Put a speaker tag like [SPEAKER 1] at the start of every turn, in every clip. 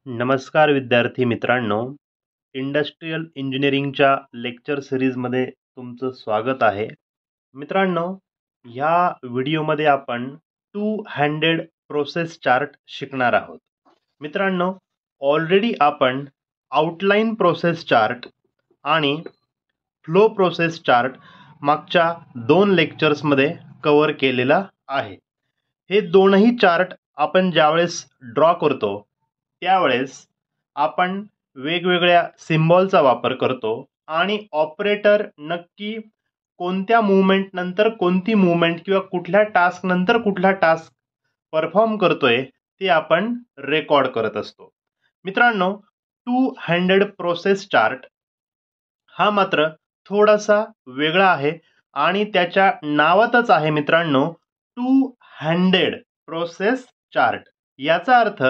[SPEAKER 1] नमस्कार विद्यार्थी मित्रांनो, इंडस्ट्रियल इंजिनिअरिंगच्या लेक्चर सिरीजमध्ये तुमचं स्वागत आहे. मित्रांनो, ह्या व्हिडिओमध्ये आपण टू हँडेड प्रोसेस चार्ट शिकणार आहोत. मित्रांनो, ऑलरेडी आपण आउटलाईन प्रोसेस चार्ट आणि फ्लो प्रोसेस चार्ट मागच्या 2 लेक्चर्समध्ये कव्हर केलेला आहे. हे दोनही चार्ट आपण ज्यावेळेस ड्रॉ करतो त्यावेळेस आपण वेगवेगळ्या सिम्बॉलचा वापर करतो आणि ऑपरेटर नक्की कोणत्या मूवमेंट नंतर कोणती मूवमेंट किंवा कुठल्या टास्क नंतर कुठला टास्क परफॉर्म करतोय ते आपण रेकॉर्ड करत असतो. मित्रांनो, टू हँडेड प्रोसेस चार्ट हा मात्र थोडासा वेगळा आहे आणि त्याच्या नावातच आहे मित्रांनो टू हँडेड प्रोसेस चार्ट. याचा अर्थ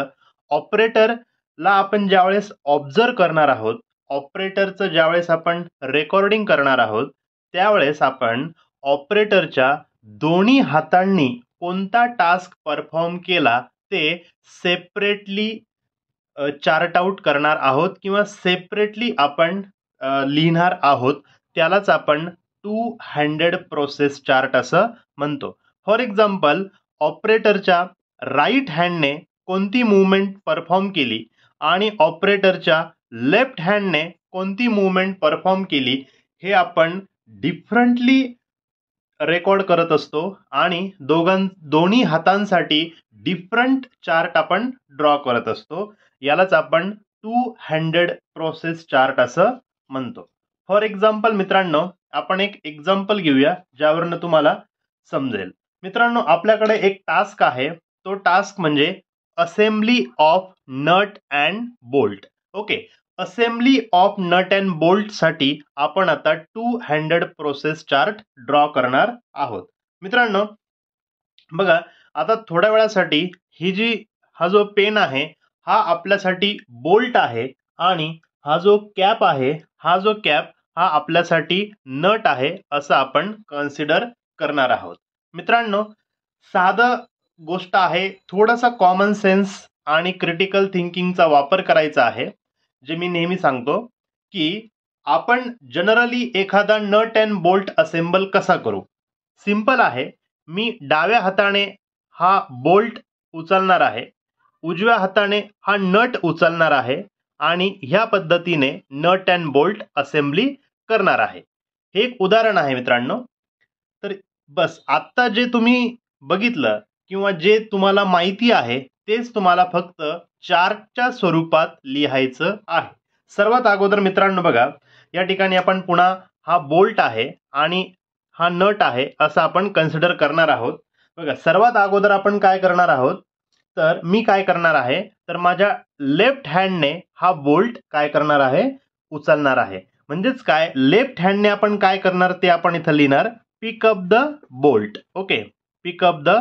[SPEAKER 1] ऑपरेटरला आपण ज्यावेळेस ऑब्झर्व करणार आहोत, ऑपरेटरचं ज्यावेळेस आपण रेकॉर्डिंग करणार आहोत त्यावेळेस आपण ऑपरेटरच्या दोन्ही हातांनी कोणता टास्क परफॉर्म केला ते सेपरेटली चार्ट आउट करणार आहोत किंवा सेपरेटली आपण लिहिणार आहोत. त्यालाच आपण टू हँडेड प्रोसेस चार्ट असं म्हणतो. फॉर एक्झाम्पल, ऑपरेटरच्या राईट हँडने कोणती मूवमेंट परफॉर्म केली आणि ऑपरेटरच्या लेफ्ट हँडने कोणती मूवमेंट परफॉर्म केली हे आपण डिफरंटली रेकॉर्ड करत असतो आणि दोन्ही हातांसाठी डिफरंट चार्ट आपण ड्रॉ करत असतो. यालाच आपण टू हँडेड प्रोसेस चार्ट असं म्हणतो. फॉर एक्झाम्पल मित्रांनो, आपण एक एक्झाम्पल घेऊया ज्यावरनं तुम्हाला समजेल. मित्रांनो, आपल्याकडे एक टास्क आहे. तो टास्क म्हणजे assembly of nut and bolt. Okay, assembly of nut and bolt साठी आपण आता two handed process chart draw करणार आहोत. मित्रांनो बघा, आता थोड्या वेळासाठी हा जो पेन आहे हा आपल्यासाठी बोल्ट आहे आणि हा जो कॅप आहे हा आपल्यासाठी नट आहे असं आपण कन्सिडर करणार आहोत. मित्रांनो, साधं गोष्ट आहे, थोडासा कॉमन सेन्स आणि क्रिटिकल थिंकिंगचा वापर करायचा आहे. जे मी नेहमी सांगतो की आपण जनरली एखादा नट अँड बोल्ट असेंबल कसा करू. सिंपल आहे. मी डाव्या हाताने हा बोल्ट उचलणार आहे, उजव्या हाताने हा नट उचलणार आहे आणि ह्या पद्धतीने नट अँड बोल्ट असेंबली करणार आहे. हे एक उदाहरण आहे मित्रांनो. तर बस आता जे तुम्ही बघितलं किंवा जे तुम्हाला माहिती आहे तेच तुम्हाला फक्त चार्टच्या स्वरूपात लिहायचं आहे. सर्वात अगोदर मित्रांनो बघा, या ठिकाणी आपण पुन्हा हा बोल्ट आहे आणि हा नट आहे असं आपण कन्सिडर करणार आहोत. बघा, सर्वात अगोदर आपण काय करणार आहोत, तर मी काय करणार आहे, तर माझ्या लेफ्ट हँडने हा बोल्ट काय करणार आहे, उचलणार आहे. म्हणजेच काय, लेफ्ट हँडने आपण काय करणार ते आपण इथं लिहिणार pick up the bolt. Okay, pick up the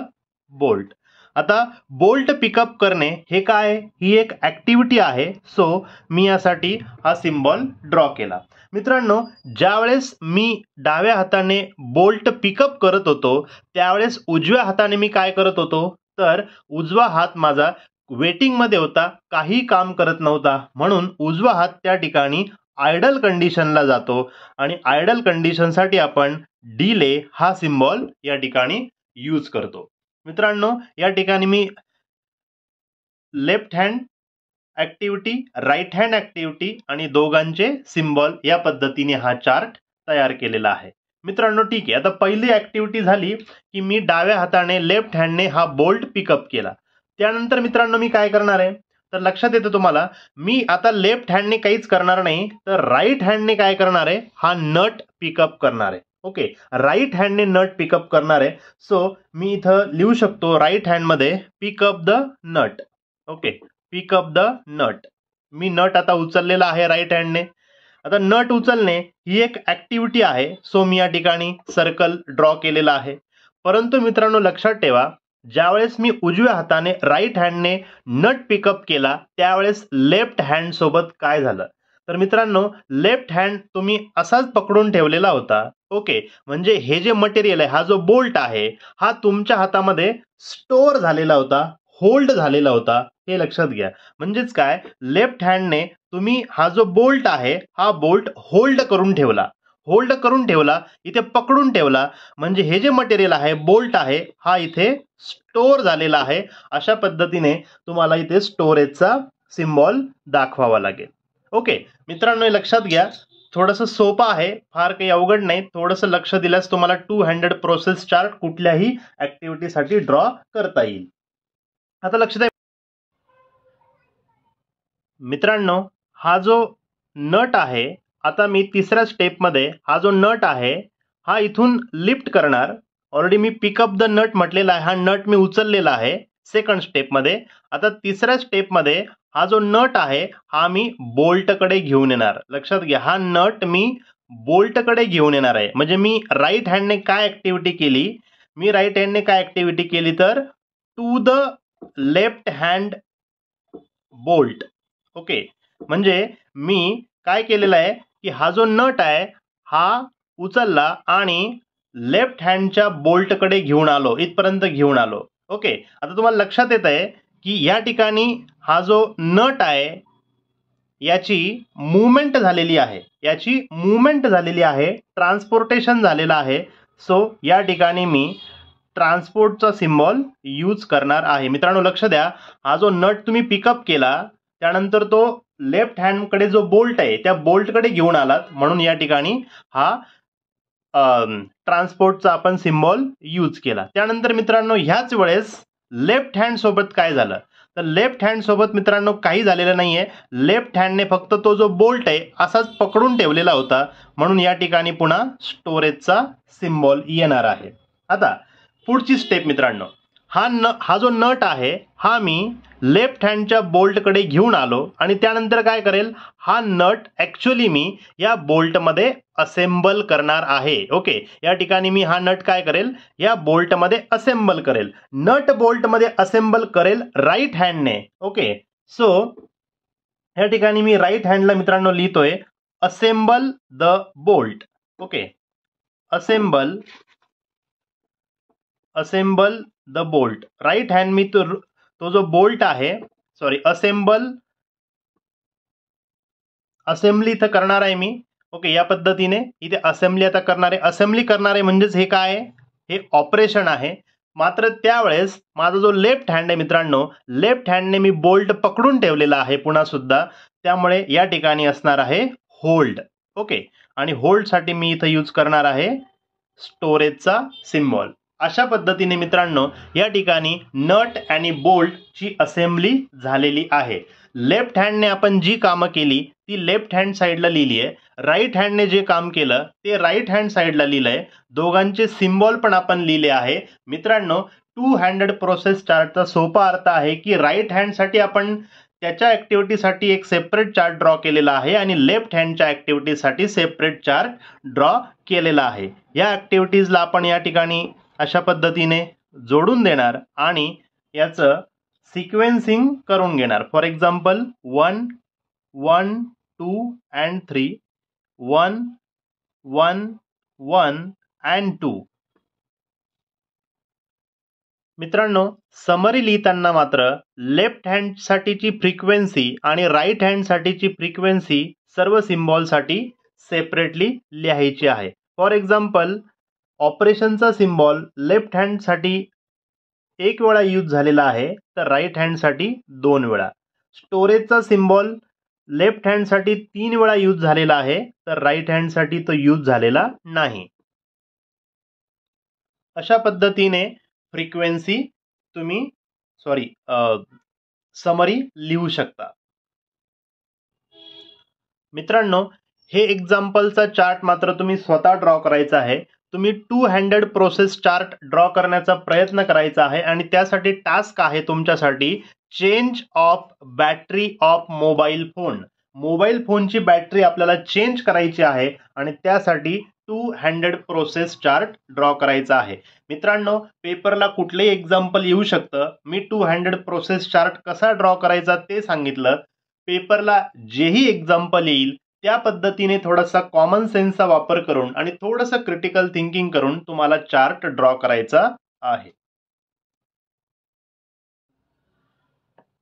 [SPEAKER 1] bolt. आता बोल्ट पिकअप करणे हे काय, ही एक ऍक्टिव्हिटी आहे. सो मी यासाठी हा सिम्बॉल ड्रॉ केला. मित्रांनो, ज्यावेळेस मी डाव्या हाताने बोल्ट पिकअप करत होतो त्यावेळेस उजव्या हाताने मी काय करत होतो, तर उजवा हात माझा वेटिंग मध्ये होता, काही काम करत नव्हता. म्हणून उजवा हात त्या ठिकाणी आयडल कंडिशनला जातो आणि आयडल कंडिशनसाठी आपण डिले हा सिम्बॉल या ठिकाणी यूज करतो. मित्रांनो, या ठिकाणी मी left hand activity, right hand activity आणि दोघांचे सिम्बॉल या पद्धतीने हा चार्ट तयार केलेला आहे. मित्रांनो ठीक आहे, आता पहिली ऍक्टिव्हिटी झाली की मी डाव्या हाताने लेफ्ट हँडने हा बोल्ट पिकअप केला. त्यानंतर मित्रांनो मी काय करणार आहे, तर लक्षात येतं तुम्हाला, मी आता लेफ्ट हँडने काहीच करणार नाही, तर राईट हँडने काय करणार आहे, हा नट पिकअप करणार आहे. ओके, राईट हँडने नट पिकअप करणार आहे. सो मी इथं लिहू शकतो राईट हँडमध्ये pick up the nut. Okay, pick up the nut. मी नट आता उचललेला आहे राईट हँडने. आता नट उचलणे ही एक ऍक्टिव्हिटी आहे. सो मी या ठिकाणी सर्कल ड्रॉ केलेला आहे. परंतु मित्रांनो लक्षात ठेवा, ज्यावेळेस मी उजव्या हाताने राईट हँडने नट पिकअप केला त्यावेळेस लेफ्ट हँड सोबत काय झालं, तर मित्रांनो लेफ्ट हँड तुम्ही असाच पकडून ठेवलेला होता. ओके, म्हणजे हे जे मटेरियल आहे, हा जो बोल्ट आहे हा तुमच्या हातामध्ये स्टोअर झालेला होता, होल्ड झालेला होता. हे लक्षात घ्या. म्हणजेच काय, लेफ्ट हँडने तुम्ही हा जो बोल्ट आहे हा बोल्ट होल्ड करून ठेवला, इथे पकडून ठेवला, म्हणजे हे जे मटेरियल आहे बोल्ट आहे हा इथे स्टोअर झालेला आहे. अशा पद्धतीने तुम्हाला इथे स्टोरेजचा सिम्बॉल दाखवावा लागेल. ओके मित्रांनो, हे लक्षात घ्या. थोडंसं सोपं आहे, फार काही अवघड नाही. थोडंसं लक्ष दिल्यास तुम्हाला टू हँडेड प्रोसेस चार्ट कुठल्याही ऍक्टिव्हिटीसाठी ड्रॉ करता येईल. आता लक्ष द्या मित्रांनो, हा जो नट आहे, आता मी तिसऱ्या स्टेपमध्ये हा जो नट आहे हा इथून लिफ्ट करणार. ऑलरेडी मी पिकअप द नट म्हटलेला आहे, हा नट मी उचललेला आहे सेकंड स्टेपमध्ये. आता तिसऱ्या स्टेपमध्ये हा जो नट आहे हा मी बोल्टकडे घेऊन येणार. लक्षात घ्या, हा नट मी बोल्टकडे घेऊन येणार आहे. म्हणजे मी राईट हँडने काय ऍक्टिव्हिटी केली, तर to the left hand bolt. Okay, म्हणजे मी काय केलेलं आहे की हा जो नट आहे हा उचलला आणि लेफ्ट हँडच्या बोल्टकडे घेऊन आलो, इथपर्यंत घेऊन आलो. ओके, आता तुम्हाला लक्षात येत आहे की या ठिकाणी हा जो नट आहे याची मूवमेंट झालेली आहे, ट्रान्सपोर्टेशन झालेलं आहे. सो या ठिकाणी मी ट्रान्सपोर्टचा सिम्बॉल यूज करणार आहे. मित्रांनो लक्ष द्या, हा जो नट तुम्ही पिकअप केला त्यानंतर तो लेफ्ट हँडकडे जो बोल्ट आहे त्या बोल्टकडे घेऊन आलात, म्हणून या ठिकाणी हा ट्रान्सपोर्टचा आपण सिम्बॉल यूज केला. त्यानंतर मित्रांनो ह्याच वेळेस लेफ्ट हँड सोबत काय झालं, तर लेफ्ट हँड सोबत मित्रांनो काही झालेलं नाहीये. लेफ्ट हँडने फक्त तो जो बोल्ट आहे असाच पकडून ठेवलेला होता, म्हणून या ठिकाणी पुन्हा स्टोरेजचा सिम्बॉल येणार आहे. आता पुढची स्टेप मित्रांनो, हा जो नट आहे हा मी लेफ्ट हँडच्या बोल्टकडे घेऊन आलो आणि त्यानंतर काय करेल, हा नट ऍक्च्युअली मी या बोल्टमध्ये असेंबल करणार आहे. ओके, या ठिकाणी मी हा नट काय करेल, या बोल्टमध्ये असेंबल करेल. नट बोल्टमध्ये असेंबल करेल राईट हँडने. ओके, सो या ठिकाणी मी राईट हँडला मित्रांनो लिहितोय assemble the bolt. Okay, assemble the bolt. Right hand मी तो जो बोल्ट आहे, असेंबली इथं करणार आहे मी. ओके, या पद्धतीने इथे असेंबली आता करणार आहे. असेंबली करणार आहे म्हणजेच हे काय आहे, हे ऑपरेशन आहे. मात्र त्यावेळेस माझा जो लेफ्ट हँड आहे मित्रांनो, लेफ्ट हँडने मी बोल्ट पकडून ठेवलेला आहे पुन्हा सुद्धा, त्यामुळे या ठिकाणी असणार आहे होल्ड. ओके, आणि होल्डसाठी मी इथं यूज करणार आहे स्टोरेजचा सिम्बॉल. अशा पद्धतीने मित्रांनो या ठिकाणी नट आणि बोल्ट ची असेंबली झालेली आहे. लेफ्ट हँडने आपण जी कामं केली ती लेफ्ट हँड साईडला लिहिली आहे, राईट हँडने जे काम केलं ते राईट हँड साईडला लिहिलंय. दोघांचे सिम्बॉल पण आपण लिहिले आहे. मित्रांनो, टू हँडेड प्रोसेस चार्टचा सोपा अर्थ आहे की राईट हँड साठी आपण त्याच्या ऍक्टिव्हिटीसाठी एक सेपरेट चार्ट ड्रॉ केलेला आहे आणि लेफ्ट हँडच्या ऍक्टिव्हिटीसाठी सेपरेट चार्ट ड्रॉ केलेला आहे. या ऍक्टिव्हिटीजला आपण या ठिकाणी अशा पद्धतीने जोडून देणार आणि याचं सिक्वेन्सिंग करून घेणार. For example 1 1 2 and 3, 1 1 1 and 2. मित्रांनो, समरी लिहिताना मात्र लेफ्ट हँड साठीची फ्रिक्वेन्सी आणि राईट हँड साठीची फ्रिक्वेन्सी सर्व सिम्बॉलसाठी सेपरेटली लिहायची आहे. फॉर एक्झाम्पल, ऑपरेशनचा सिम्बॉल लेफ्ट हँड साठी एक वेळा यूज झालेला आहे, तर राईट हँड साठी 2 वेळा. स्टोरेजचा सिम्बॉल लेफ्ट हँड साठी 3 वेळा यूज झालेला आहे, तर राईट हँड साठी तो यूज झालेला नाही. अशा पद्धतीने फ्रिक्वेन्सी तुम्ही समरी लिहू शकता. मित्रांनो, हे एक्झाम्पलचा चार्ट मात्र तुम्ही स्वतः ड्रॉ करायचा आहे. तुम्ही two handed process chart draw करण्याचा प्रयत्न करायचा आहे आणि त्यासाठी टास्क आहे तुमच्यासाठी change of battery of mobile phone. Mobile फोनची बॅटरी आपल्याला चेंज करायची आहे आणि त्यासाठी two handed process chart draw करायचा आहे. मित्रांनो, पेपरला कुठलेही एक्झाम्पल येऊ शकतं. मी टू हँडेड प्रोसेस चार्ट कसा ड्रॉ करायचा ते सांगितलं. पेपरला जेही एक्झाम्पल येईल त्या पद्धतीने थोडासा कॉमन सेन्सचा वापर करून आणि थोडंसं क्रिटिकल थिंकिंग करून तुम्हाला चार्ट ड्रॉ करायचा आहे.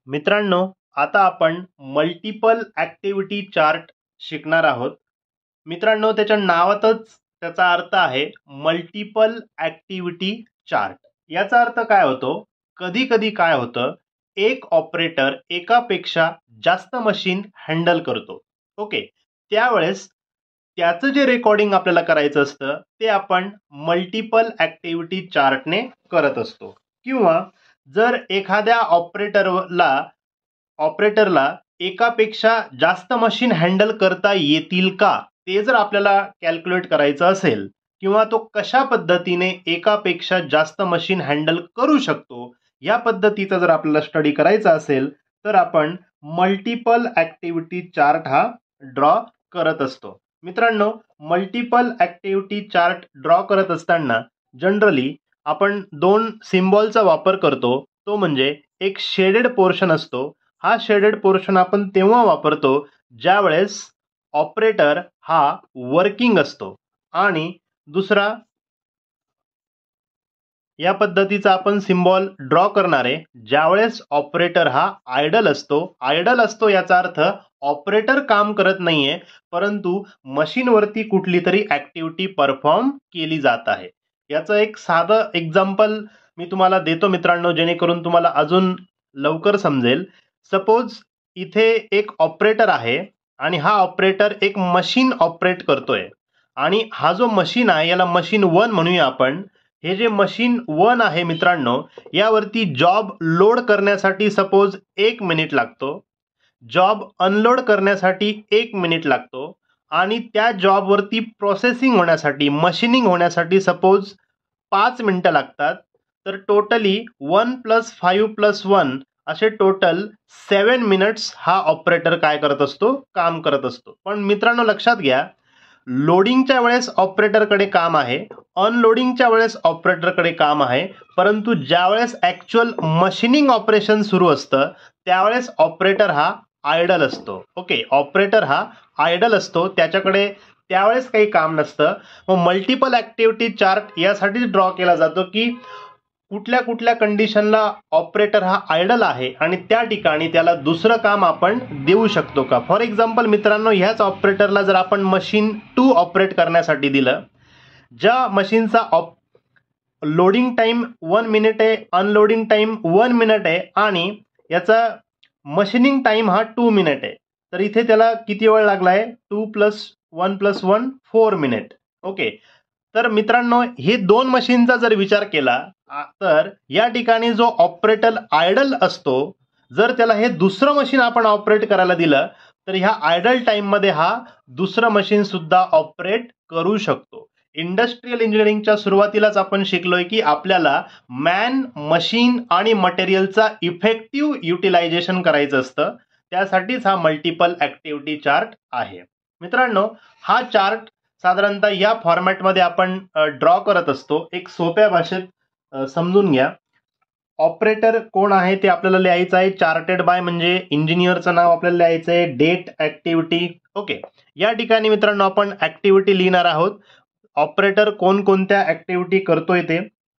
[SPEAKER 1] मित्रांनो, आता आपण मल्टिपल ॲक्टिव्हिटी चार्ट शिकणार आहोत. मित्रांनो, त्याच्या नावातच त्याचा अर्थ आहे मल्टिपल ॲक्टिव्हिटी चार्ट. याचा अर्थ काय होतो? कधी कधी काय होतं, एक ऑपरेटर एकापेक्षा जास्त मशीन हँडल करतो. ओके, त्यावेळेस त्याचं जे रेकॉर्डिंग आपल्याला करायचं असतं ते आपण मल्टिपल ॲक्टिव्हिटी चार्टने करत असतो. किंवा जर एखाद्या ऑपरेटरला एकापेक्षा जास्त मशीन हँडल करता येतील का, ते जर आपल्याला कॅल्क्युलेट करायचं असेल किंवा तो कशा पद्धतीने एकापेक्षा जास्त मशीन हँडल करू शकतो, या पद्धतीचा जर आपल्याला स्टडी करायचा असेल तर आपण मल्टिपल ॲक्टिव्हिटी चार्ट हा ड्रॉ करत असतो. मित्रांनो, मल्टिपल ॲक्टिव्हिटी चार्ट ड्रॉ करत असताना जनरली आपण दोन सिम्बॉलचा वापर करतो. तो म्हणजे एक शेडेड पोर्शन असतो. हा शेडेड पोर्शन आपण तेव्हा वापरतो ज्यावेळेस ऑपरेटर हा वर्किंग असतो, आणि दुसरा या पद्धतीचा आपण सिम्बॉल ड्रॉ करणार आहे ज्यावेळेस ऑपरेटर हा आयडल असतो. आयडल असतो याचा अर्थ ऑपरेटर काम करत नाहीये, परंतु मशीनवरती कुठली तरी ॲक्टिव्हिटी परफॉर्म केली जात आहे. याचं एक साधं एक्झाम्पल मी तुम्हाला देतो मित्रांनो, जेणेकरून तुम्हाला अजून लवकर समजेल. सपोज इथे एक ऑपरेटर आहे आणि हा ऑपरेटर एक मशीन ऑपरेट करतोय, आणि हा जो मशीन आहे याला मशीन 1 म्हणूया आपण. हे जे मशीन 1 आहे मित्रांनो, यावरती जॉब लोड करण्यासाठी सपोज 1 मिनिट लागतो, जॉब अनलोड करण्यासाठी 1 मिनिट लागतो, आणि त्या जॉबवरती प्रोसेसिंग होण्यासाठी, मशीनिंग होण्यासाठी सपोज 5 मिनिटं लागतात. तर टोटली 1 + 5 + 1 असे टोटल 7 मिनिट्स हा ऑपरेटर काय करत असतो, काम करत असतो. पण मित्रांनो लक्षात घ्या, लोडिंगच्या वेळेस ऑपरेटरकडे काम आहे, अनलोडिंगच्या वेळेस ऑपरेटरकडे काम आहे, परंतु ज्यावेळेस ॲक्च्युअल मशीनिंग ऑपरेशन सुरू असतं त्यावेळेस ऑपरेटर हा आयडल असतो. ओके, ऑपरेटर हा आयडल असतो, त्याच्याकडे त्यावेळेस काही काम नसतं. मग मल्टिपल ॲक्टिव्हिटी चार्ट यासाठी ड्रॉ केला जातो की कुठल्या कुठल्या कंडिशनला ऑपरेटर हा आयडल आहे आणि त्या ठिकाणी त्याला दुसरं काम आपण देऊ शकतो का. फॉर एक्झाम्पल मित्रांनो, ह्याच ऑपरेटरला जर आपण मशीन 2 ऑपरेट करण्यासाठी दिलं, ज्या मशीनचा लोडिंग टाइम 1 मिनिट आहे, अनलोडिंग टाइम 1 मिनिट आहे, आणि याचा मशीनिंग टाइम हा 2 मिनिट आहे, तर इथे त्याला किती वेळ लागला आहे, 2 + 1 + 1 4 मिनिट. ओके, तर मित्रांनो हे दोन मशीनचा जर विचार केला तर या ठिकाणी जो ऑपरेटर आयडल असतो, जर त्याला हे दुसरं मशीन आपण ऑपरेट करायला दिलं तर ह्या आयडल टाइम मध्ये हा दुसरं मशीन सुद्धा ऑपरेट करू शकतो. इंडस्ट्रियल इंजिनिअरिंगच्या सुरुवातीलाच आपण शिकलोय की आपल्याला मॅन, मशीन आणि मटेरियलचा इफेक्टिव्ह युटिलायझेशन करायचं असतं. त्यासाठीच हा मल्टिपल ॲक्टिव्हिटी चार्ट आहे. मित्रांनो, हा चार्ट साधारणतः या फॉर्मॅटमध्ये आपण ड्रॉ करत असतो. एक सोप्या भाषेत समजून घ्या. ऑपरेटर कोण आहे ते आपल्याला लिहायचं आहे. चार्टेड बाय म्हणजे इंजिनियरचं नाव आपल्याला लिहायचं आहे. Date, activity. ओके, या ठिकाणी मित्रांनो आपण ॲक्टिव्हिटी लिहिणार आहोत. ऑपरेटर कोणकोणत्या ॲक्टिव्हिटी करतोय ते.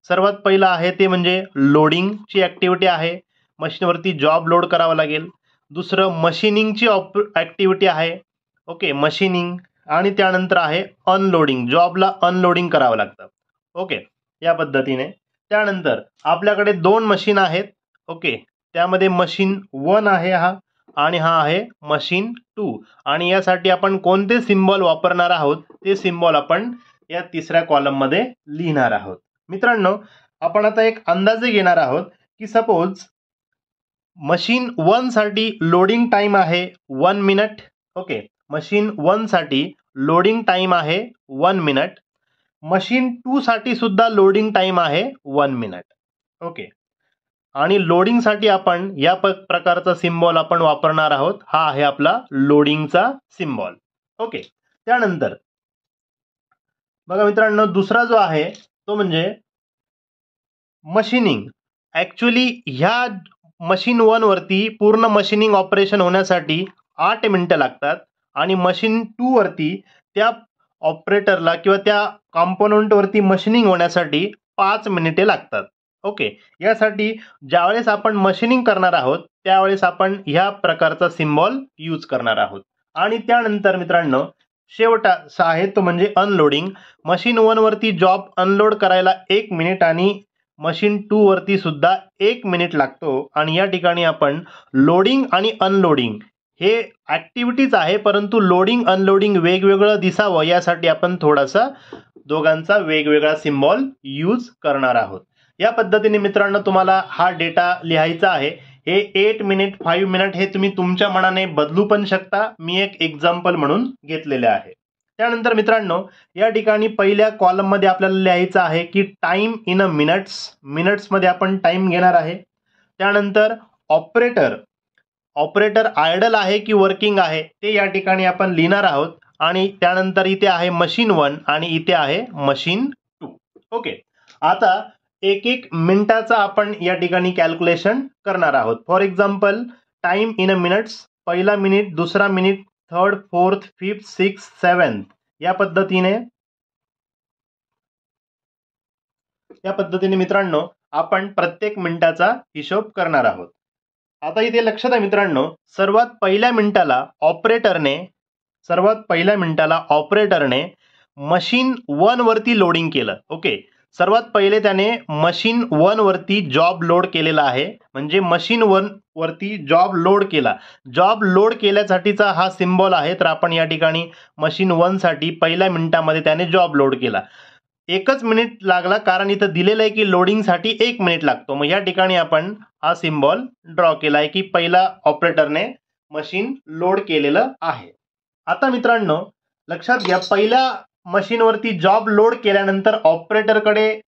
[SPEAKER 1] सर्वात पहिलं आहे ते म्हणजे लोडिंगची ॲक्टिव्हिटी आहे, मशीनवरती जॉब लोड करावा लागेल. दुसरं मशीनिंगची ॲक्टिव्हिटी आहे. Okay, machining. आणि त्यानंतर आहे अनलोडिंग, जॉबला अनलोडिंग करावं लागतं. ओके, या पद्धतीने. त्यानंतर आपल्याकडे 2 मशीन आहेत. ओके, त्यामध्ये मशीन 1 आहे हा, आणि हा आहे मशीन 2, आणि यासाठी आपण कोणते सिम्बॉल वापरणार आहोत ते सिम्बॉल आपण या तिसऱ्या कॉलममध्ये लिहिणार आहोत. मित्रांनो, आपण आता एक अंदाजे घेणार आहोत की सपोज मशीन 1 साठी लोडिंग टाइम आहे 1 मिनिट. ओके, मशीन 1 साठी लोडिंग टाइम आहे 1 मिनिट. मशीन 2 साठी सुद्धा लोडिंग टाइम आहे 1 मिनिट. ओके, आणि लोडिंगसाठी आपण या प्रकारचा सिम्बॉल आपण वापरणार आहोत. हा आहे आपला लोडिंगचा सिम्बॉल. ओके, त्यानंतर बघा मित्रांनो, दुसरा जो आहे तो म्हणजे मशीनिंग. ॲक्च्युअली ह्या मशीन 1 वरती पूर्ण मशीनिंग ऑपरेशन होण्यासाठी 8 मिनिटं लागतात, आणि मशीन 2 वरती त्या ऑपरेटरला किंवा त्या कॉम्पोनंटवरती मशीनिंग होण्यासाठी 5 मिनिटे लागतात. ओके, यासाठी ज्यावेळेस आपण मशीनिंग करणार आहोत त्यावेळेस आपण ह्या प्रकारचा सिम्बॉल यूज करणार आहोत. आणि त्यानंतर मित्रांनो शेवटचा आहे तो म्हणजे अनलोडिंग. मशीन 1 वरती जॉब अनलोड करायला 1 मिनिट आणि मशीन 2 वरती सुद्धा 1 मिनिट लागतो. आणि या ठिकाणी आपण लोडिंग आणि अनलोडिंग हे ॲक्टिव्हिटीज आहे, परंतु लोडिंग अनलोडिंग वेगवेगळं दिसावं यासाठी आपण थोडासा दोघांचा वेगवेगळा सिम्बॉल यूज करणार आहोत. या पद्धतीने मित्रांनो तुम्हाला हा डेटा लिहायचा आहे. हे 8 मिनिट 5 मिनिट हे तुम्ही तुमच्या मनाने बदलू पण शकता. मी एक एक्झाम्पल म्हणून घेतलेले आहे. त्यानंतर मित्रांनो या ठिकाणी पहिल्या कॉलम मध्ये आपल्याला लिहायचं आहे की time in a minutes. Minutes मध्ये आपण टाइम घेणार आहे. त्यानंतर ऑपरेटर आयडल आहे की वर्किंग आहे ते या ठिकाणी आपण लिहिणार आहोत. आणि त्यानंतर इथे आहे मशीन 1 आणि इथे आहे मशीन 2. ओके, आता एक एक मिनिटाचा आपण या ठिकाणी कॅल्क्युलेशन करणार आहोत. For example time in a minutes, पहिला मिनिट, दुसरा minute, third, fourth, fifth, six, seventh या पद्धतीने मित्रांनो आपण प्रत्येक मिनिटाचा हिशोब करणार आहोत. आता इथे लक्षात आहे मित्रांनो, सर्वात पहिल्या मिनिटाला ऑपरेटरने मशीन 1 वरती लोडिंग केलं. ओके, सर्वात पहिले त्याने मशीन 1 वरती जॉब लोड केलेला आहे. म्हणजे मशीन 1 वरती जॉब लोड केला. जॉब लोड केल्यासाठीचा हा सिम्बॉल आहे. तर आपण या ठिकाणी मशीन 1 साठी पहिल्या मिनिटामध्ये त्याने जॉब लोड केला. 1च मिनिट लागला कारण इथं दिलेलं आहे की लोडिंगसाठी 1 मिनिट लागतो. मग या ठिकाणी आपण हा सिम्बॉल ड्रॉ केला आहे की पहिला ऑपरेटरने मशीन लोड केलेलं आहे. आता मित्रांनो लक्षात घ्या, पहिल्या मशीनवरती जॉब लोड केल्यानंतर ऑपरेटरकडे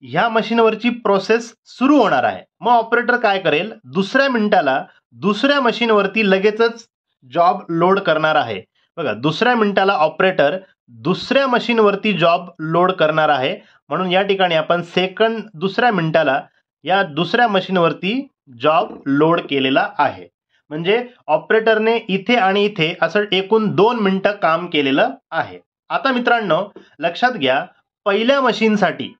[SPEAKER 1] ह्या मशीनवरची प्रोसेस सुरू होणार आहे. मग ऑपरेटर काय करेल, दुसऱ्या मिनिटाला दुसऱ्या मशीनवरती लगेचच जॉब लोड करणार आहे. बघा, दुसऱ्या मिनिटाला ऑपरेटर दुसऱ्या मशीनवरती जॉब लोड करणार आहे. म्हणून या ठिकाणी आपण दुसऱ्या मिनिटाला या दुसऱ्या मशीनवरती जॉब लोड केलेला आहे. म्हणजे ऑपरेटरने इथे आणि इथे असं एकूण 2 मिनिटं काम केलेलं आहे. आता मित्रांनो लक्षात घ्या, पहिल्या मशीनसाठी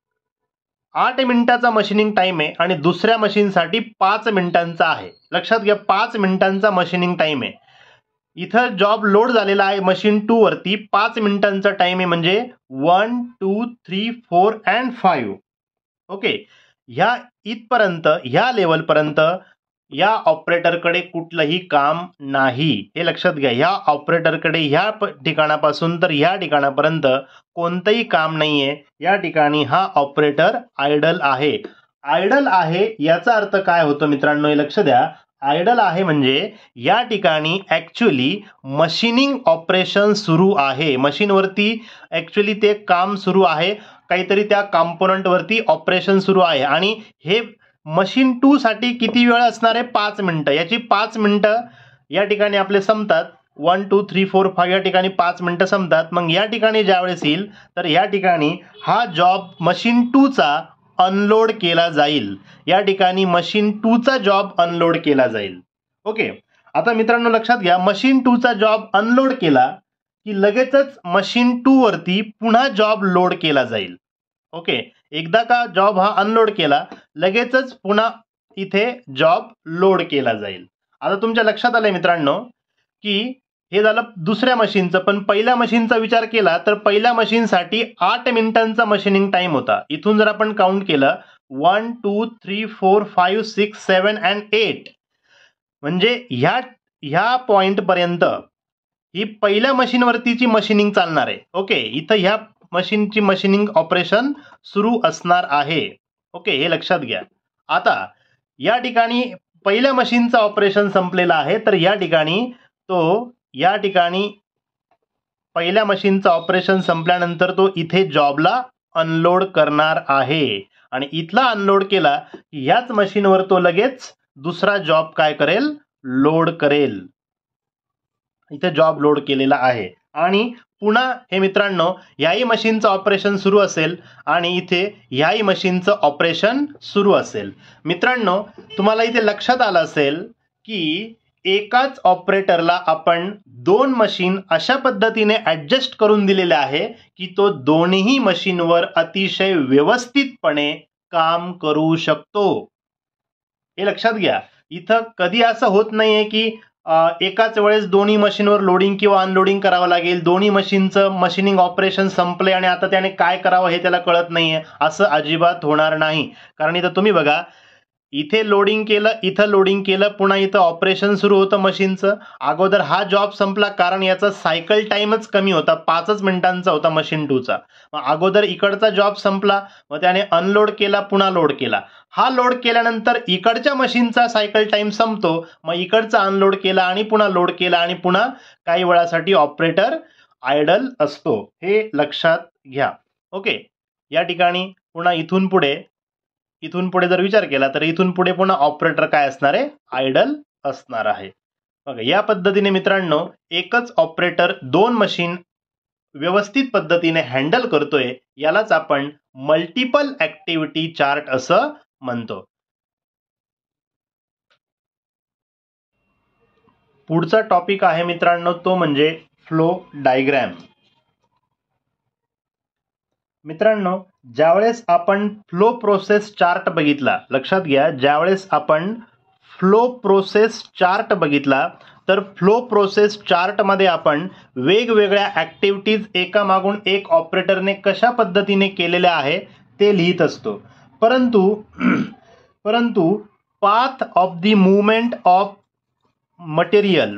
[SPEAKER 1] 8 मिनिटाचा मशीनिंग टाइम आहे आणि दुसऱ्या मशीनसाठी 5 मिनिटांचा आहे. लक्षात घ्या, 5 मिनिटांचा मशीनिंग टाइम आहे. इथं जॉब लोड झालेला आहे मशीन 2 वरती, 5 मिनिटांचा टाइम आहे. म्हणजे 1 2 3 4 अँड 5. ओके, ह्या लेवलपर्यंत या ऑपरेटरकडे कुठलंही काम नाही. हे लक्षात घ्या, ह्या ऑपरेटरकडे ह्या ठिकाणापासून तर ह्या ठिकाणापर्यंत कोणतंही काम नाहीये. या ठिकाणी हा ऑपरेटर आयडल आहे. आयडल आहे याचा अर्थ काय होतो मित्रांनो, हे लक्ष द्या. आयडल आहे म्हणजे या ठिकाणी ऍक्च्युअली मशीनिंग ऑपरेशन सुरू आहे. मशीनवरती ऍक्च्युअली ते काम सुरू आहे, काहीतरी त्या कॉम्पोनंटवरती ऑपरेशन सुरू आहे. आणि हे मशीन 2 साठी किती वेळ असणार आहे, 5 मिनिटं. याची 5 मिनिटं या ठिकाणी आपले संपतात. 1 2 3 4 5 या ठिकाणी 5 मिनिटं संपतात. मग या ठिकाणी ज्यावेळेस येईल तर या ठिकाणी हा जॉब मशीन 2 चा अनलोड केला जाईल. या ठिकाणी मशीन 2 चा जॉब अनलोड केला जाईल. ओके, आता मित्रांनो लक्षात घ्या, मशीन 2 चा जॉब अनलोड केला की लगेचच मशीन 2 वरती पुन्हा जॉब लोड केला जाईल. ओके, एकदा का जॉब हा अनलोड केला लगेचच पुन्हा इथे जॉब लोड केला जाईल. आता तुमच्या लक्षात आलंय मित्रांनो की हे झालं दुसऱ्या मशीनचं. पण पहिल्या मशीनचा विचार केला तर पहिल्या मशीनसाठी 8 मिनिटांचा मशीनिंग टाइम होता. इथून जर आपण काउंट केलं 1 2 3 4 5 6 7 अँड 8, म्हणजे ह्या पॉइंट पर्यंत ही पहिल्या मशीनवरतीची मशीनिंग चालणार आहे. ओके, इथं ह्या मशीनची मशीनिंग ऑपरेशन सुरू असणार आहे. ओके, हे लक्षात घ्या. आता या ठिकाणी पहिल्या मशीनचं ऑपरेशन संपलेलं आहे. तर या ठिकाणी पहिल्या मशीनचं ऑपरेशन संपल्यानंतर तो इथे जॉबला अनलोड करणार आहे. आणि इथला अनलोड केला की ह्याच मशीनवर तो लगेच दुसरा जॉब काय करेल, लोड करेल. इथे जॉब लोड केलेला आहे. आणि पुन्हा हे मित्रांनो याही मशीनचं ऑपरेशन सुरू असेल आणि इथे याही मशीनचं ऑपरेशन सुरू असेल. मित्रांनो तुम्हाला इथे लक्षात आलं असेल की एकाच ऑपरेटरला आपण 2 मशीन अशा पद्धतीने ऍडजस्ट करून दिलेले आहे की तो दोन्ही मशीनवर अतिशय व्यवस्थितपणे काम करू शकतो. हे लक्षात घ्या. इथं कधी असं होत नाहीये की एकाच वेळेस दोन्ही मशीनवर लोडिंग किंवा अनलोडिंग करावं लागेल, दोन्ही मशीनचं मशीनिंग ऑपरेशन संपले आणि आता त्याने काय करावं हे त्याला कळत नाहीये, असं अजिबात होणार नाही. कारण इथं तुम्ही बघा, इथे लोडिंग केलं, इथं लोडिंग केलं, पुन्हा इथं ऑपरेशन सुरू होतं मशीनचं. अगोदर हा जॉब संपला कारण याचा सायकल टाइमच कमी होता, 5च मिनिटांचा होता मशीन 2चा. मग अगोदर इकडचा जॉब संपला, मग त्याने अनलोड केला, पुन्हा लोड केला. हा लोड केल्यानंतर इकडच्या मशीनचा सायकल टाइम संपतो, मग इकडचा अनलोड केला आणि पुन्हा लोड केला आणि पुन्हा काही वेळासाठी ऑपरेटर आयडल असतो. हे लक्षात घ्या. ओके, या ठिकाणी पुन्हा इथून पुढे जर विचार केला तर इथून पुढे पुन्हा ऑपरेटर काय असणार आहे, आयडल असणार आहे. बघा, या पद्धतीने मित्रांनो एकच ऑपरेटर दोन मशीन व्यवस्थित पद्धतीने हँडल करतोय, यालाच आपण मल्टिपल ऍक्टिव्हिटी चार्ट असं म्हणतो. पुढचा टॉपिक आहे मित्रांनो तो म्हणजे फ्लो डायग्रॅम. मित्रांनो, ज्यावेळेस आपण फ्लो प्रोसेस चार्ट बघितला, लक्षात घ्या, ज्यावेळेस आपण फ्लो प्रोसेस चार्ट बघितला तर फ्लो प्रोसेस चार्ट मध्ये आपण वेगवेगळ्या ऍक्टिव्हिटीज एकामागून एक ऑपरेटरने कशा पद्धतीने केलेल्या आहे ते लिहित असतो. परंतु path of the movement of material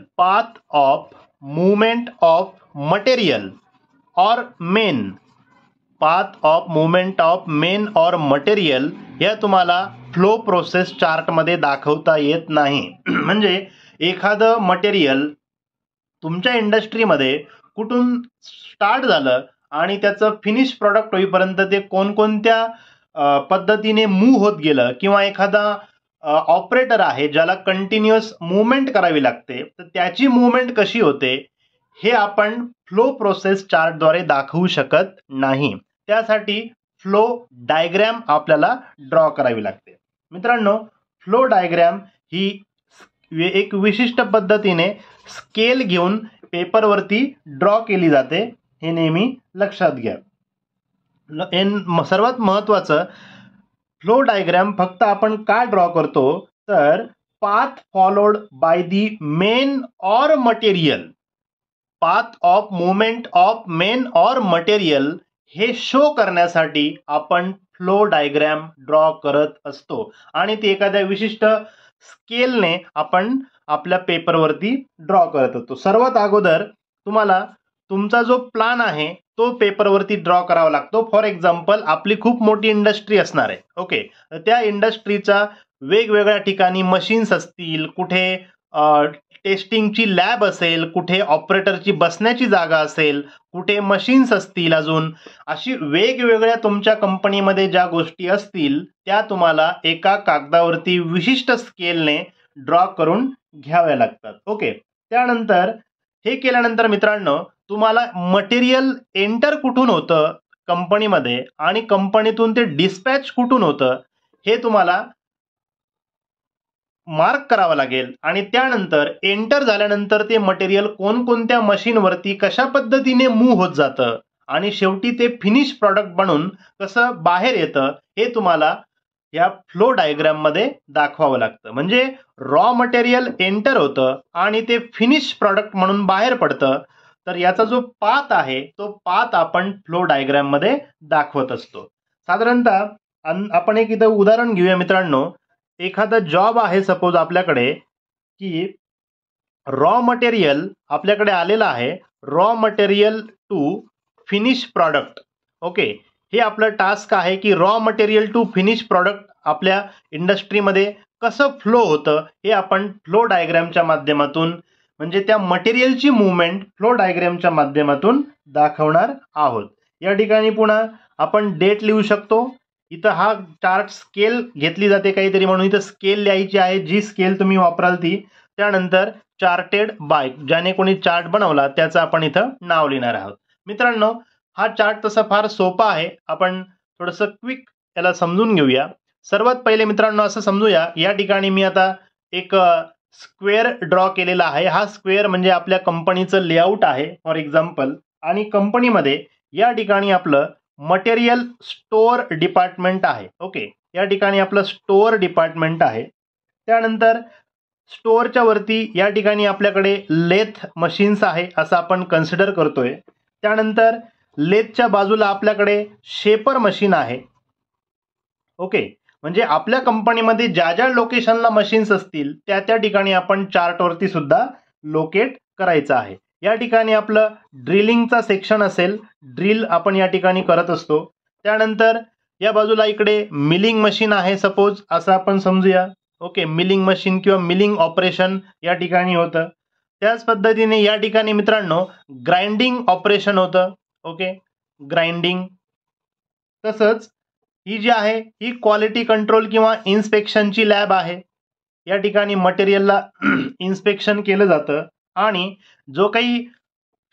[SPEAKER 1] और मेन मटेरियल या तुम्हाला फ्लो प्रोसेस चार्ट मध्ये दाखवता येत नाही. म्हणजे एखादं मटेरियल तुमच्या इंडस्ट्रीमध्ये कुठून स्टार्ट झालं आणि त्याचं फिनिश प्रॉडक्ट होईपर्यंत ते कोणकोणत्या पद्धतीने मूव्ह होत गेलं, किंवा एखादा ऑपरेटर आहे ज्याला कंटिन्युअस मूवमेंट करावी लागते, तर त्याची मूवमेंट कशी होते हे आपण फ्लो प्रोसेस चार्टद्वारे दाखवू शकत नाही. त्यासाठी फ्लो डायग्रॅम आपल्याला ड्रॉ करावी लागते. मित्रांनो, फ्लो डायग्रॅम ही एक विशिष्ट पद्धतीने स्केल घेऊन पेपरवरती ड्रॉ केली जाते, हे नेहमी लक्षात घ्या. सर्वात महत्वाचं, फ्लो डायग्रॅम फक्त आपण का ड्रॉ करतो तर path followed by the man or material, path of movement of man or material हे शो करण्यासाठी आपण फ्लो डायग्रॅम ड्रॉ करत असतो आणि ते एखाद्या विशिष्ट स्केलने आपण आपल्या पेपरवरती ड्रॉ करत असतो. सर्वात अगोदर तुम्हाला तुमचा जो प्लान आहे तो पेपरवरती ड्रॉ करावा लागतो. फॉर एक्झाम्पल, आपली खूप मोठी इंडस्ट्री असणार आहे. ओके, त्या इंडस्ट्रीचा वेगवेगळ्या ठिकाणी मशीन्स असतील, कुठे टेस्टिंगची लॅब असेल, कुठे ऑपरेटरची बसण्याची जागा असेल, कुठे मशीन्स असतील, अजून अशी वेगवेगळ्या तुमच्या कंपनीमध्ये ज्या गोष्टी असतील त्या तुम्हाला एका कागदावरती विशिष्ट स्केलने ड्रॉ करून घ्याव्या लागतात. ओके, त्यानंतर हे केल्यानंतर मित्रांनो तुम्हाला मटेरियल एंटर कुठून होतं कंपनीमध्ये आणि कंपनीतून ते डिस्पॅच कुठून होतं हे तुम्हाला मार्क करावं लागेल. आणि त्यानंतर एंटर झाल्यानंतर ते मटेरियल कोणकोणत्या मशीनवरती कशा पद्धतीने मूव्ह होत जातं आणि शेवटी ते फिनिश प्रॉडक्ट बनून कसं बाहेर येतं हे तुम्हाला या फ्लो डायग्राम मध्ये दाखवावं लागतं. म्हणजे रॉ मटेरियल एंटर होतं आणि ते फिनिश प्रॉडक्ट म्हणून बाहेर पडतं, तर याचा जो पाथ आहे तो पाथ आपण फ्लो डायग्राम मध्ये दाखवत असतो. साधारणतः आपण एक इथं उदाहरण घेऊया मित्रांनो. एखादा जॉब आहे सपोज आपल्याकडे, की रॉ मटेरियल आपल्याकडे आलेलं आहे, raw material to finish product. Okay, हे आपलं टास्क आहे की raw material to finish product आपल्या इंडस्ट्रीमध्ये कसं फ्लो होतं हे आपण फ्लो डायग्रामच्या माध्यमातून, म्हणजे त्या मटेरियलची मूवमेंट फ्लो डायग्रामच्या माध्यमातून दाखवणार आहोत. या ठिकाणी पुन्हा आपण डेट लिहू शकतो. इथं हा चार्ट स्केल घेतली जाते काहीतरी, म्हणून इथं स्केल लिहायची आहे, जी स्केल तुम्ही वापराल ती. त्यानंतर चार्टेड बाय, ज्याने कोणी चार्ट बनवला त्याचं आपण इथं नाव लिहिणार आहोत. मित्रांनो, हा चार्ट तसा फार सोपा आहे, आपण थोडंसं क्विक याला समजून घेऊया. सर्वात पहिले मित्रांनो असं समजूया, या ठिकाणी मी आता एक स्क्वेअर ड्रॉ केलेला आहे. हा स्क्वेअर म्हणजे आपल्या कंपनीचं लेआउट आहे फॉर एक्झाम्पल, आणि कंपनीमध्ये या ठिकाणी आपलं मटेरियल स्टोअर डिपार्टमेंट आहे. ओके, या ठिकाणी आपलं स्टोअर डिपार्टमेंट आहे. त्यानंतर स्टोअरच्या वरती या ठिकाणी आपल्याकडे लेथ मशीन्स आहे असं आपण कन्सिडर करतोय. त्यानंतर लेथच्या बाजूला आपल्याकडे शेपर मशीन आहे. ओके, म्हणजे आपल्या कंपनीमध्ये ज्या ज्या लोकेशनला मशीन्स असतील त्या त्या ठिकाणी आपण चार्टवरती सुद्धा लोकेट करायचं आहे. या ठिकाणी आपलं ड्रिलिंगचा सेक्शन असेल, ड्रिल आपण या ठिकाणी करत असतो. त्यानंतर या बाजूला इकडे मिलिंग मशीन आहे सपोज असं आपण समजूया. ओके, मिलिंग मशीन किंवा मिलिंग ऑपरेशन या ठिकाणी होतं. त्याच पद्धतीने या ठिकाणी मित्रांनो ग्राइंडिंग ऑपरेशन होतं. Okay, grinding. तसंच ही जी आहे ही क्वालिटी कंट्रोल किंवा इन्स्पेक्शनची लॅब आहे. या ठिकाणी मटेरियलला इन्स्पेक्शन केलं जातं आणि जो काही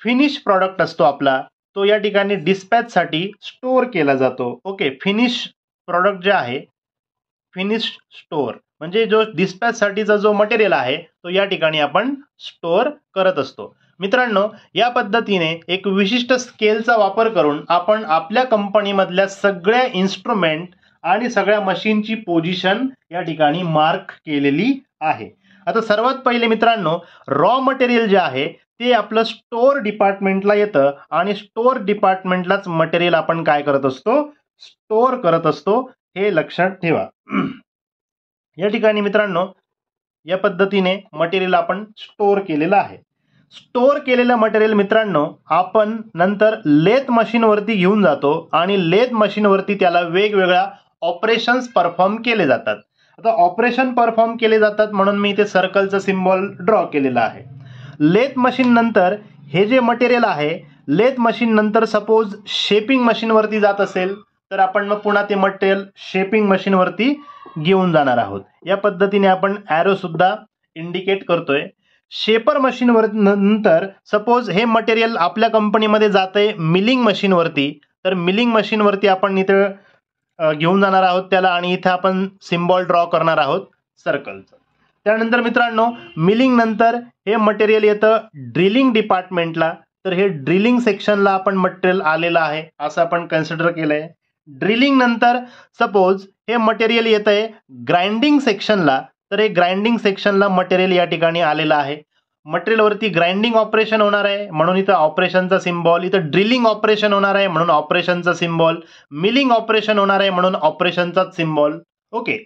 [SPEAKER 1] फिनिश प्रॉडक्ट असतो आपला तो या ठिकाणी डिस्पॅचसाठी स्टोअर केला जातो. ओके, फिनिश प्रॉडक्ट जे आहे, फिनिश स्टोअर म्हणजे जो डिस्पॅचसाठीचा जो मटेरियल आहे तो या ठिकाणी आपण स्टोअर करत असतो. मित्रांनो, या पद्धतीने एक विशिष्ट स्केलचा वापर करून आपण आपल्या कंपनीमधल्या सगळ्या इन्स्ट्रुमेंट आणि सगळ्या मशीनची पोझिशन या ठिकाणी मार्क केलेली आहे. आता सर्वात पहिले मित्रांनो रॉ मटेरियल जे आहे ते आपलं स्टोअर डिपार्टमेंटला येतं आणि स्टोअर डिपार्टमेंटलाच मटेरियल आपण काय करत असतो, स्टोअर करत असतो. हे लक्षात ठेवा. या ठिकाणी मित्रांनो या पद्धतीने मटेरियल आपण स्टोअर केलेलं आहे. स्टोअर केलेलं मटेरियल मित्रांनो आपण नंतर लेथ मशीनवरती घेऊन जातो आणि लेथ मशीनवरती त्याला वेगवेगळ्या ऑपरेशन्स परफॉर्म केले जातात. आता ऑपरेशन परफॉर्म केले जातात म्हणून मी इथे सर्कलचं सिम्बॉल ड्रॉ केलेलं आहे. लेथ मशीन नंतर हे जे मटेरियल आहे, लेथ मशीन नंतर सपोज शेपिंग मशीनवरती जात असेल तर आपण मग पुन्हा ते मटेरियल शेपिंग मशीनवरती घेऊन जाणार आहोत. या पद्धतीने आपण ॲरो सुद्धा इंडिकेट करतोय. शेपर मशीनवर नंतर सपोज हे मटेरियल आपल्या कंपनीमध्ये जातंय मिलिंग मशीनवरती, तर मिलिंग मशीनवरती आपण इथे घेऊन जाणार आहोत त्याला आणि इथे आपण सिम्बॉल ड्रॉ करणार आहोत सर्कलचं. त्यानंतर मित्रांनो मिलिंग नंतर हे मटेरियल येतं ड्रिलिंग डिपार्टमेंटला, तर हे ड्रिलिंग सेक्शनला आपण मटेरियल आलेलं आहे असं आपण कन्सिडर केलंय. ड्रिलिंग नंतर सपोज हे मटेरियल येतंय ग्राइंडिंग सेक्शनला, तर हे ग्राइंडिंग सेक्शनला मटेरियल या ठिकाणी आलेलं आहे. मटेरियलवरती ग्राइंडिंग ऑपरेशन होणार आहे म्हणून इथं ऑपरेशनचा सिम्बॉल, इथं ड्रिलिंग ऑपरेशन होणार आहे म्हणून ऑपरेशनचा सिम्बॉल, मिलिंग ऑपरेशन होणार आहे म्हणून ऑपरेशनचा सिम्बॉल. ओके,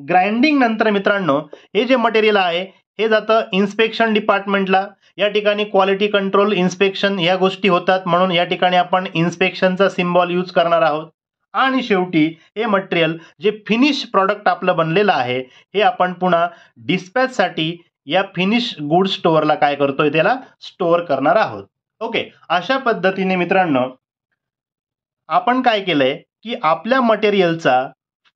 [SPEAKER 1] ग्राइंडिंग नंतर मित्रांनो हे जे मटेरियल आहे हे जातं इन्स्पेक्शन डिपार्टमेंटला. या ठिकाणी क्वालिटी कंट्रोल इन्स्पेक्शन या गोष्टी होतात म्हणून या ठिकाणी आपण इन्स्पेक्शनचा सिम्बॉल यूज करणार आहोत. आणि शेवटी हे मटेरियल जे फिनिश प्रॉडक्ट आपलं बनलेलं आहे हे आपण पुन्हा डिस्पॅचसाठी या फिनिश गुड स्टोअरला काय करतोय त्याला स्टोअर करणार आहोत. ओके, अशा पद्धतीने मित्रांनो आपण काय केलंय की आपल्या मटेरियलचा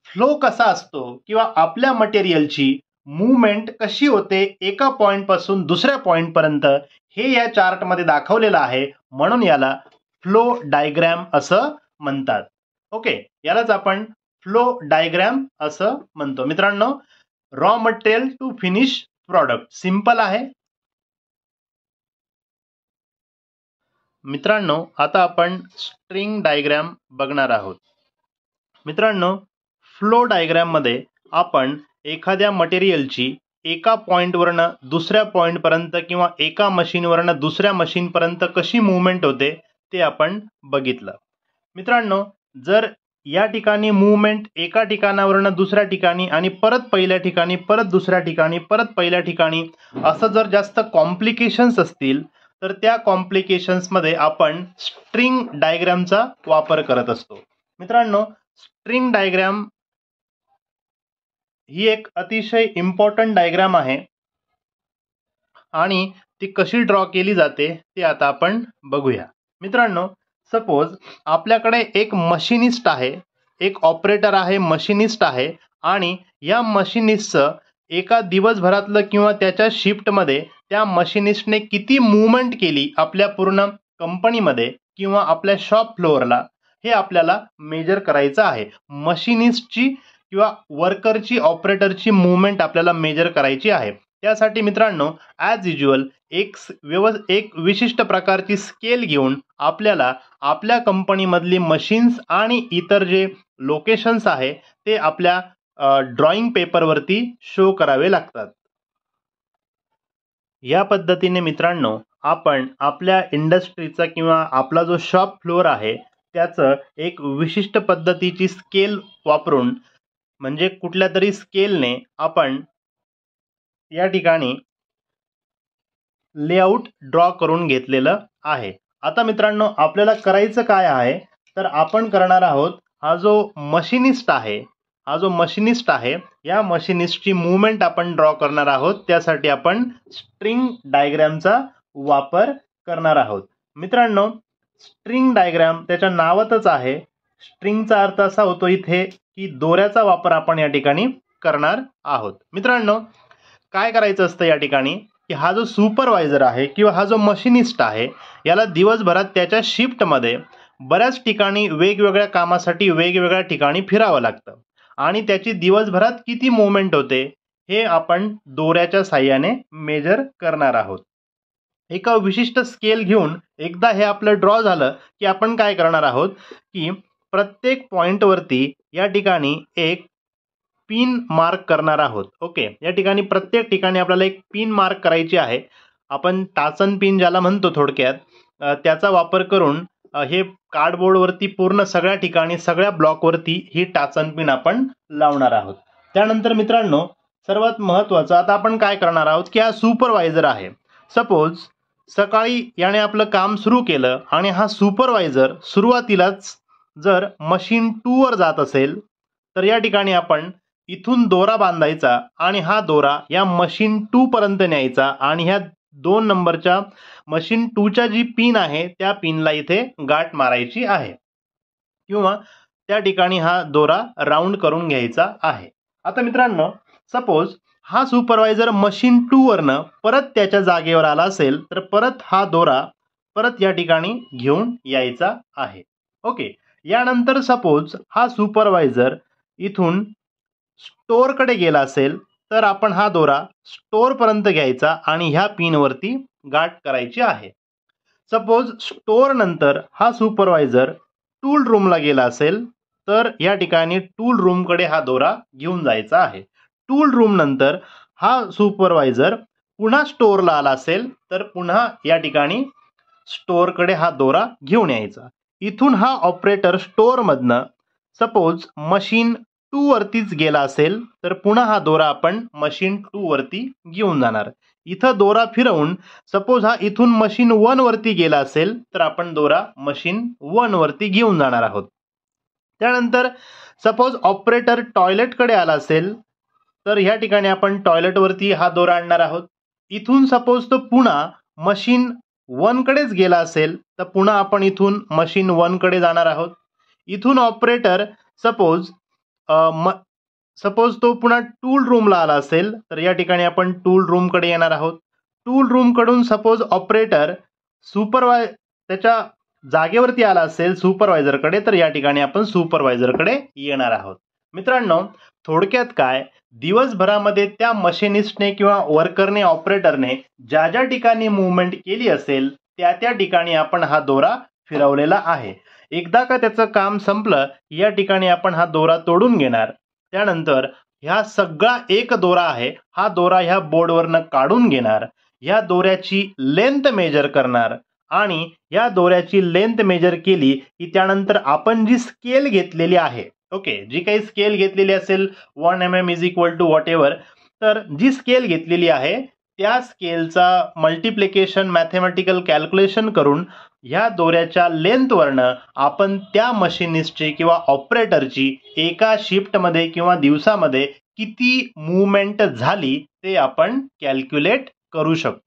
[SPEAKER 1] फ्लो कसा असतो किंवा आपल्या मटेरियलची मूवमेंट कशी होते एका पॉइंट पासून दुसऱ्या पॉइंट पर्यंत हे या चार्टमध्ये दाखवलेलं आहे म्हणून याला फ्लो डायग्रॅम असं म्हणतात. ओके, यालाच आपण फ्लो डायग्रॅम असं म्हणतो. मित्रांनो raw material to finish product simple आहे. मित्रांनो आता आपण स्ट्रिंग डायग्रॅम बघणार आहोत. मित्रांनो फ्लो डायग्रॅम मध्ये आपण एखाद्या मटेरियलची एका पॉइंटवरनं दुसऱ्या पॉइंटपर्यंत किंवा एका मशीनवरनं दुसऱ्या मशीनपर्यंत कशी मूवमेंट होते ते आपण बघितलं. मित्रांनो जर या ठिकाणी मूवमेंट एका ठिकाणावरनं दुसऱ्या ठिकाणी आणि परत पहिल्या ठिकाणी परत दुसऱ्या ठिकाणी परत पहिल्या ठिकाणी असं जर जास्त कॉम्प्लिकेशन्स असतील तर त्या कॉम्प्लिकेशन्समध्ये आपण स्ट्रिंग डायग्रॅमचा वापर करत असतो. मित्रांनो स्ट्रिंग डायग्रॅम ही एक अतिशय इम्पॉर्टंट डायग्रॅम आहे आणि ती कशी ड्रॉ केली जाते ते आता आपण बघूया. मित्रांनो सपोज आपल्याकडे एक मशीनिस्ट आहे, एक ऑपरेटर आहे, मशीनिस्ट आहे आणि या मशीनिस्टचं एका दिवसभरातलं किंवा त्याच्या शिफ्टमध्ये त्या मशीनिस्टने किती मूवमेंट केली आपल्या पूर्ण कंपनीमध्ये किंवा आपल्या शॉप फ्लोअरला हे आपल्याला मेजर करायचं आहे. मशीनिस्टची किंवा वर्करची ऑपरेटरची मूवमेंट आपल्याला मेजर करायची आहे. त्यासाठी मित्रांनो ॲज युज्युअल एक विशिष्ट प्रकारची स्केल घेऊन आपल्याला आपल्या कंपनीमधली मशीन्स आणि इतर जे लोकेशन्स आहे ते आपल्या ड्रॉइंग पेपरवरती शो करावे लागतात. या पद्धतीने मित्रांनो आपण आपल्या इंडस्ट्रीचा किंवा आपला जो शॉप फ्लोअर आहे त्याचं एक विशिष्ट पद्धतीची स्केल वापरून म्हणजे कुठल्या तरी स्केलने आपण या ठिकाणी लेआउट ड्रॉ करून घेतलेलं आहे. आता मित्रांनो आपल्याला करायचं काय आहे तर आपण करणार आहोत हा जो मशीनिस्ट आहे या मशीनिस्टची मूवमेंट आपण ड्रॉ करणार आहोत. त्यासाठी आपण स्ट्रिंग डायग्रामचा वापर करणार आहोत. मित्रांनो स्ट्रिंग डायग्राम त्याच्या नावातच आहे. स्ट्रिंगचा अर्थ असा होतो इथे की दोऱ्याचा वापर आपण या ठिकाणी करणार आहोत. मित्रांनो काय करायचं असतं या ठिकाणी की हा जो सुपरवायझर आहे किंवा हा जो मशीनिस्ट आहे याला दिवसभरात त्याच्या शिफ्टमध्ये बऱ्याच ठिकाणी वेगवेगळ्या कामासाठी वेगवेगळ्या ठिकाणी फिरावं लागतं आणि त्याची दिवसभरात किती मूवमेंट होते हे आपण दोऱ्याच्या साहाय्याने मेजर करणार आहोत. एका विशिष्ट स्केल घेऊन एकदा हे आपलं ड्रॉ झालं की आपण काय करणार आहोत की प्रत्येक पॉइंटवरती या ठिकाणी एक पिन मार्क करणार आहोत. ओके, या ठिकाणी प्रत्येक ठिकाणी आपल्याला एक पिन मार्क करायची आहे. आपण टाचन पिन ज्याला म्हणतो थोडक्यात त्याचा वापर करून हे कार्डबोर्डवरती पूर्ण सगळ्या ठिकाणी सगळ्या ब्लॉकवरती ही टाचन पिन आपण लावणार आहोत. त्यानंतर मित्रांनो सर्वात महत्त्वाचं आता आपण काय करणार आहोत की हा सुपरवायझर आहे. सपोज सकाळी याने आपलं काम सुरू केलं आणि हा सुपरवायझर सुरुवातीलाच जर मशीन 2 वर जात असेल तर या ठिकाणी आपण इथून दोरा बांधायचा आणि हा दोरा या मशीन 2 पर्यंत न्यायचा आणि ह्या 2 नंबरच्या मशीन 2च्या जी पिन आहे त्या पिनला इथे गाठ मारायची आहे किंवा त्या ठिकाणी हा दोरा राऊंड करून घ्यायचा आहे. आता मित्रांनो सपोज हा सुपरवायझर मशीन 2 वरनं परत त्याच्या जागेवर आला असेल तर परत हा दोरा परत या ठिकाणी घेऊन यायचा आहे. ओके, यानंतर सपोज हा सुपरवायझर इथून स्टोअरकडे गेला असेल तर आपण हा दोरा स्टोअरपर्यंत घ्यायचा आणि ह्या पिनवरती गाठ करायची आहे. सपोज स्टोअर नंतर हा सुपरवायझर टूल रूमला गेला असेल तर या ठिकाणी टूल रूमकडे हा दोरा घेऊन जायचा आहे. टूल रूम नंतर हा सुपरवायझर पुन्हा स्टोअरला आला असेल तर पुन्हा या ठिकाणी स्टोअरकडे हा दोरा घेऊन यायचा. इथून हा ऑपरेटर स्टोअरमधनं सपोज मशीन 2 वरतीच गेला असेल तर पुन्हा हा दोरा आपण मशीन 2 वरती घेऊन जाणार. इथं दोरा फिरवून सपोज हा इथून मशीन 1 वरती गेला असेल तर आपण दोरा मशीन 1 वरती घेऊन जाणार आहोत. त्यानंतर सपोज ऑपरेटर टॉयलेटकडे आला असेल तर ह्या ठिकाणी आपण टॉयलेटवरती हा दोरा आणणार आहोत. इथून सपोज तो पुन्हा मशीन 1 कडेच गेला असेल तर पुन्हा आपण इथून मशीन 1 कडे जाणार आहोत. इथून ऑपरेटर सपोज तो पुन्हा टूल रूमला आला असेल तर या ठिकाणी आपण टूल रूमकडे येणार आहोत. टूल रूमकडून सपोज ऑपरेटर त्याच्या जागेवरती आला असेल सुपरवायझरकडे तर या ठिकाणी आपण सुपरवायझरकडे येणार आहोत. मित्रांनो थोडक्यात काय दिवसभरामध्ये त्या मशीनिस्टने किंवा वर्करने ऑपरेटरने ज्या ज्या ठिकाणी मूवमेंट केली असेल त्या ठिकाणी आपण हा दोरा फिरवलेला आहे. एकदा का त्याचं काम संपलं या ठिकाणी आपण हा दोरा तोडून घेणार. त्यानंतर ह्या सगळा एक दोरा आहे हा दोरा ह्या बोर्डवरनं काढून घेणार. ह्या दोऱ्याची लेंथ मेजर करणार आणि या दोऱ्याची लेंथ मेजर केली की त्यानंतर आपण जी स्केल घेतलेली आहे ओके जी काही स्केल घेतलेली असेल 1 mm is equal to whatever तर जी स्केल घेतलेली आहे त्या स्केलचा मल्टिप्लिकेशन मॅथेमॅटिकल कॅल्क्युलेशन करून ह्या दोऱ्याच्या लेंथवरनं आपण त्या मशीनिस्टची किंवा ऑपरेटरची एका शिफ्टमध्ये किंवा दिवसामध्ये किती मूवमेंट झाली ते आपण कॅल्क्युलेट करू शकतो.